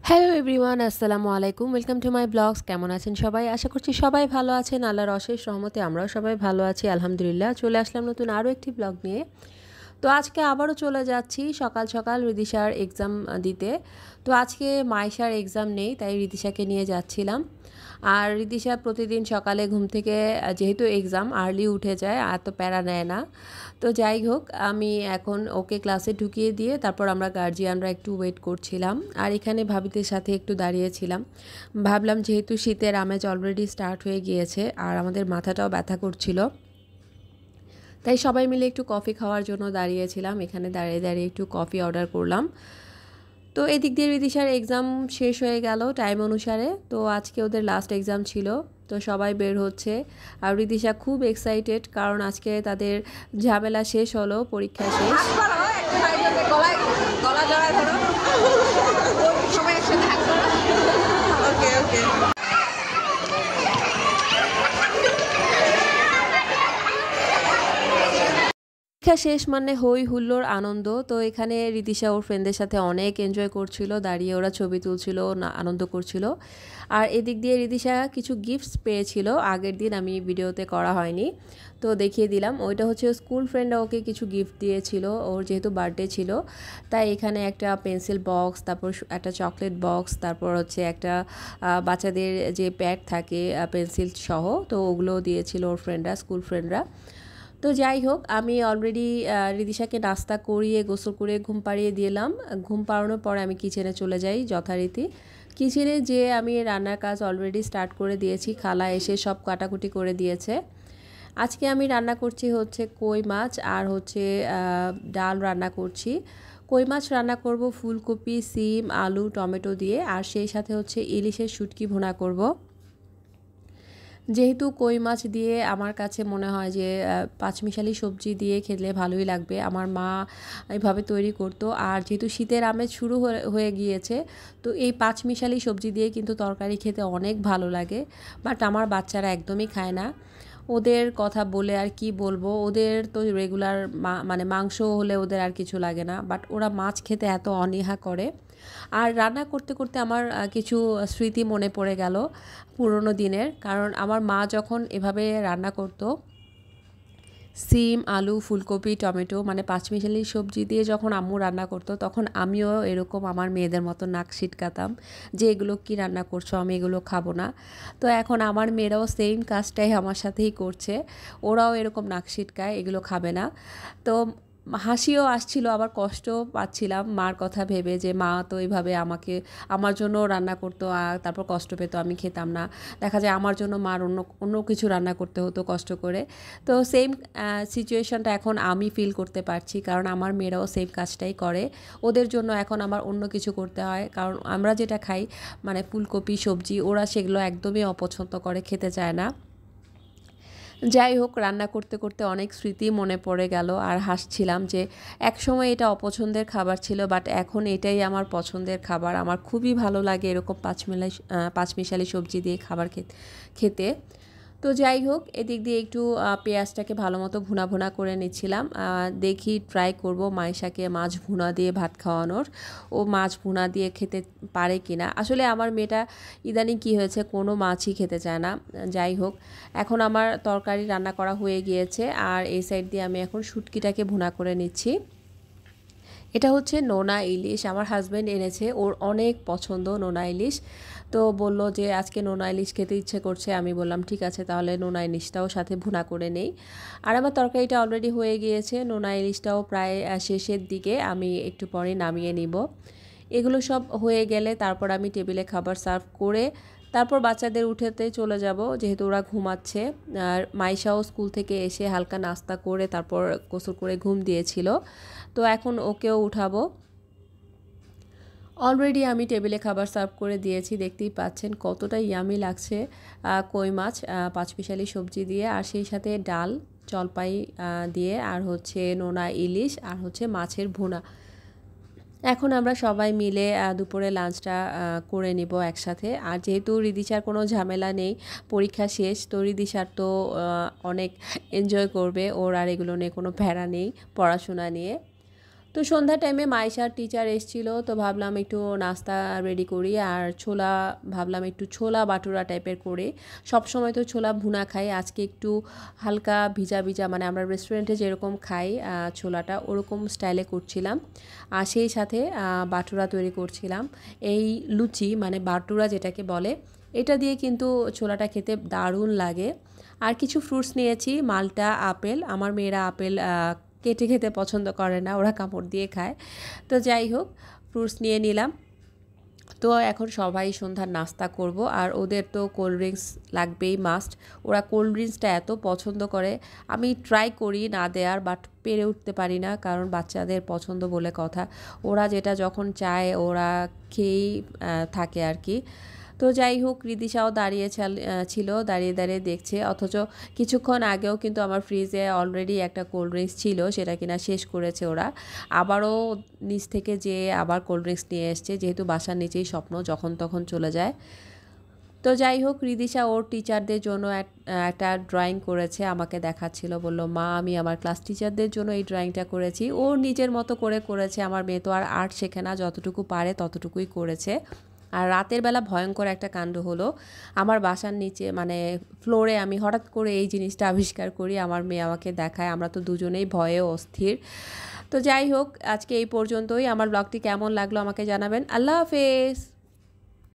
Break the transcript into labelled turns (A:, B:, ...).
A: Hello everyone, আসসালামু আলাইকুম। Welcome to my blogs. কেমন আছেন সবাই? আশা করছি সবাই ভালো আছেন। আল্লাহর অশেষ রহমতে আমরাও সবাই ভালো আছি, আলহামদুলিল্লাহ। চলে আসলাম নতুন আরও একটি ব্লগ নিয়ে। তো আজকে আবারও চলে যাচ্ছি সকাল সকাল রিদিশার এক্সাম দিতে। তো আজকে মাইশার এক্সাম নেই, তাই রিদিশাকে নিয়ে যাচ্ছিলাম। আর রিদিশা প্রতিদিন সকালে ঘুম থেকে যেহেতু এক্সাম আর্লি উঠে যায়, আর তো প্যারা নেয় না। তো যাই হোক, আমি এখন ওকে ক্লাসে ঢুকিয়ে দিয়ে তারপর আমরা গার্জিয়ানরা একটু ওয়েট করছিলাম। আর এখানে ভাবিদের সাথে একটু দাঁড়িয়েছিলাম। ভাবলাম যেহেতু শীতের আমেজ অলরেডি স্টার্ট হয়ে গিয়েছে আর আমাদের মাথাটাও ব্যথা করছিল, তাই সবাই মিলে একটু কফি খাওয়ার জন্য দাঁড়িয়েছিলাম। এখানে দাঁড়িয়ে দাঁড়িয়ে একটু কফি অর্ডার করলাম। তো এদিক দিয়ে রিদিশার এক্সাম শেষ হয়ে গেল টাইম অনুসারে। তো আজকে ওদের লাস্ট এক্সাম ছিল, তো সবাই বের হচ্ছে। আর রিদিশা খুব এক্সাইটেড, কারণ আজকে তাদের ঝামেলা শেষ হলো, পরীক্ষা শেষ। পরীক্ষা শেষ মানে হই হুল্লোর আনন্দ। তো এখানে রিদিশা ওর ফ্রেন্ডদের সাথে অনেক এনজয় করছিল, দাঁড়িয়ে ওরা ছবি তুলছিল, আনন্দ করছিল। আর এদিক দিয়ে রিদিশা কিছু গিফটস পেয়েছিল আগের দিন, আমি ভিডিওতে করা হয়নি, তো দেখিয়ে দিলাম। ওইটা হচ্ছে স্কুল ফ্রেন্ডরা ওকে কিছু গিফট দিয়েছিল, ওর যেহেতু বার্থডে ছিল। তাই এখানে একটা পেন্সিল বক্স, তারপর একটা চকলেট বক্স, তারপর হচ্ছে একটা বাচ্চাদের যে প্যাড থাকে পেন্সিল সহ, তো ওগুলো দিয়েছিল ওর ফ্রেন্ডরা, স্কুল ফ্রেন্ডরা। তো যাই হোক, আমি অলরেডি রিদিশাকে নাস্তা করিয়ে গোসল করে ঘুম পাড়িয়ে দিলাম। ঘুম পাড়ানোর পরে আমি কিচেনে চলে যাই যথারীতি। কিচেনে যে আমি রান্নার কাজ অলরেডি স্টার্ট করে দিয়েছি, খালা এসে সব কাটাকুটি করে দিয়েছে। আজকে আমি রান্না করছি হচ্ছে কই মাছ, আর হচ্ছে ডাল রান্না করছি। কই মাছ রান্না করব ফুলকপি, সিম, আলু, টমেটো দিয়ে, আর সেই সাথে হচ্ছে ইলিশের শুটকি ভুনা করব। যেহেতু কই মাছ দিয়ে আমার কাছে মনে হয় যে পাঁচমিশালি সবজি দিয়ে খেলে ভালোই লাগবে। আমার মা এইভাবে তৈরি করতো। আর যেহেতু শীতের আমেজ শুরু হয়ে গিয়েছে, তো এই পাঁচমিশালি সবজি দিয়ে কিন্তু তরকারি খেতে অনেক ভালো লাগে। বাট আমার বাচ্চারা একদমই খায় না। ওদের কথা বলে আর কি বলবো, ওদের তো রেগুলার মানে মাংস হলে ওদের আর কিছু লাগে না, বাট ওরা মাছ খেতে এত অনীহা করে। আর রান্না করতে করতে আমার কিছু স্মৃতি মনে পড়ে গেল পুরনো দিনের। কারণ আমার মা যখন এভাবে রান্না করতো, সিম, আলু, ফুলকপি, টমেটো মানে পাঁচমিশালি সবজি দিয়ে যখন আম্মু রান্না করতো, তখন আমিও এরকম আমার মেয়েদের মতো নাক সিটকাতাম যে এগুলো কি রান্না করছো, আমি এগুলো খাবো না। তো এখন আমার মেয়েরাও সেম কাজটাই আমার সাথেই করছে, ওরাও এরকম নাক সিটকায়, এগুলো খাবে না। তো হাসিও আসছিল, আবার কষ্টও পাচ্ছিলাম মার কথা ভেবে, যে মা তো এইভাবে আমাকে আমার জন্য রান্না করতো আর তারপর কষ্ট পেত, আমি খেতাম না। দেখা যায় আমার জন্য মার অন্য অন্য কিছু রান্না করতে হতো কষ্ট করে। তো সেম সিচুয়েশনটা এখন আমি ফিল করতে পারছি, কারণ আমার মেয়েরাও সেম কাজটাই করে। ওদের জন্য এখন আমার অন্য কিছু করতে হয়, কারণ আমরা যেটা খাই মানে ফুলকপি সবজি, ওরা সেগুলো একদমই অপছন্দ করে, খেতে চায় না। যাই হোক, রান্না করতে করতে অনেক স্মৃতি মনে পড়ে গেল, আর হাসছিলাম যে একসময় এটা অপছন্দের খাবার ছিল, বাট এখন এটাই আমার পছন্দের খাবার। আমার খুবই ভালো লাগে এরকম পাঁচমিশালি সবজি দিয়ে খাবার খেতে। তো যাই হোক, এদিক দিয়ে একটু পেঁয়াজটাকে ভালো মতো ভুনা ভুনা করে নিচ্ছিলাম। দেখি ট্রাই করব মাইশাকে মাছ ভুনা দিয়ে ভাত খাওয়ানোর, ও মাছ ভুনা দিয়ে খেতে পারে কিনা। আসলে আমার মেয়েটা ইদানিং কী হয়েছে, কোনো মাছই খেতে চায় না। যাই হোক, এখন আমার তরকারি রান্না করা হয়ে গিয়েছে, আর এই সাইড দিয়ে আমি এখন শুটকিটাকে ভুনা করে নিচ্ছি। এটা হচ্ছে নোনা ইলিশ, আমার হাজব্যান্ড এনেছে, ওর অনেক পছন্দ নোনা ইলিশ। তো বলল যে আজকে নোনা ইলিশ খেতে ইচ্ছে করছে। আমি বললাম ঠিক আছে, তাহলে নোনা ইলিশটাও সাথে ভুনা করে নেই। আর আমার তরকারিটা অলরেডি হয়ে গিয়েছে, নোনা ইলিশটাও প্রায় শেষের দিকে, আমি একটু পরে নামিয়ে নিব। এগুলো সব হয়ে গেলে তারপর আমি টেবিলে খাবার সার্ভ করে তারপর বাচ্চাদের উঠাতে চলে যাব, যেহেতু ওরা ঘুমাচ্ছে। আর মাইশাও স্কুল থেকে এসে হালকা নাস্তা করে তারপর গোসল করে ঘুম দিয়েছিল, তো এখন ওকেও উঠাবো। অলরেডি আমি টেবিলে খাবার সার্ভ করে দিয়েছি, দেখতেই পাচ্ছেন কতটা ইয়ামি লাগছে। কই মাছ পাঁচমিশালি সবজি দিয়ে, আর সেই সাথে ডাল জলপাই দিয়ে, আর হচ্ছে নোনা ইলিশ, আর হচ্ছে মাছের ভুনা। এখন আমরা সবাই মিলে দুপুরে লাঞ্চটা করে নিব একসাথে। আর যেহেতু রিদিশার কোনো ঝামেলা নেই, পরীক্ষা শেষ, তো রিদিশার তো অনেক এনজয় করবে, ওর আর এগুলো নিয়ে কোনো প্যারা নেই পড়াশোনা নিয়ে। তো সন্ধ্যার টাইমে মাইশার টিচার এসেছিলো, তো ভাবলাম একটু নাস্তা রেডি করি। আর ছোলা ভাবলাম একটু ছোলা বাটুরা টাইপের করে, সবসময় তো ছোলা ভুনা খাই, আজকে একটু হালকা ভিজা ভিজা মানে আমরা রেস্টুরেন্টে যেরকম খাই ছোলাটা ওরকম স্টাইলে করছিলাম। আর সেই সাথে বাটুরা তৈরি করছিলাম। এই লুচি মানে বাটুরা যেটাকে বলে, এটা দিয়ে কিন্তু ছোলাটা খেতে দারুণ লাগে। আর কিছু ফ্রুটস নিয়েছি, মালটা, আপেল। আমার মেয়েরা আপেল কেটে খেতে পছন্দ করে না, ওরা কামড় দিয়ে খায়। তো যাই হোক, ফ্রুটস নিয়ে নিলাম। তো এখন সবাই সন্ধ্যার নাস্তা করব, আর ওদের তো কোল্ড ড্রিঙ্কস লাগবেই মাস্ট। ওরা কোল্ড ড্রিঙ্কসটা এত পছন্দ করে, আমি ট্রাই করি না দেওয়ার, বাট পেরে উঠতে পারি না, কারণ বাচ্চাদের পছন্দ বলে কথা। ওরা যেটা যখন চায় ওরা খেয়েই থাকে আর কি। তো যাই হোক, রিদিশাও দাঁড়িয়ে ছিল, দাঁড়িয়ে দাঁড়িয়ে দেখছে। অথচ কিছুক্ষণ আগেও কিন্তু আমার ফ্রিজে অলরেডি একটা কোল্ড ড্রিঙ্কস ছিল, সেটা কিনা শেষ করেছে ওরা। আবারও নিচ থেকে যেয়ে আবার কোল্ড ড্রিঙ্কস নিয়ে এসছে, যেহেতু বাসার নিচেই স্বপ্ন, যখন তখন চলে যায়। তো যাই হোক, রিদিশা ওর টিচারদের জন্য একটা ড্রয়িং করেছে, আমাকে দেখাচ্ছিল, বলল মা আমি আমার ক্লাস টিচারদের জন্য এই ড্রয়িংটা করেছি। ওর নিজের মতো করে করেছে। আমার মেয়ে তো আর আর্ট শেখে না, যতটুকু পারে ততটুকুই করেছে। আর রাতের বেলা ভয়ঙ্কর একটা কাণ্ড হলো, আমার বাসার নিচে মানে ফ্লোরে আমি হঠাৎ করে এই জিনিসটা আবিষ্কার করি, আমার মেয়ে আমাকে দেখায়, আমরা তো দুজনেই ভয়ে অস্থির। তো যাই হোক, আজকে এই পর্যন্তই। আমার ব্লগটি কেমন লাগলো আমাকে জানাবেন। আল্লাহ হাফেজ।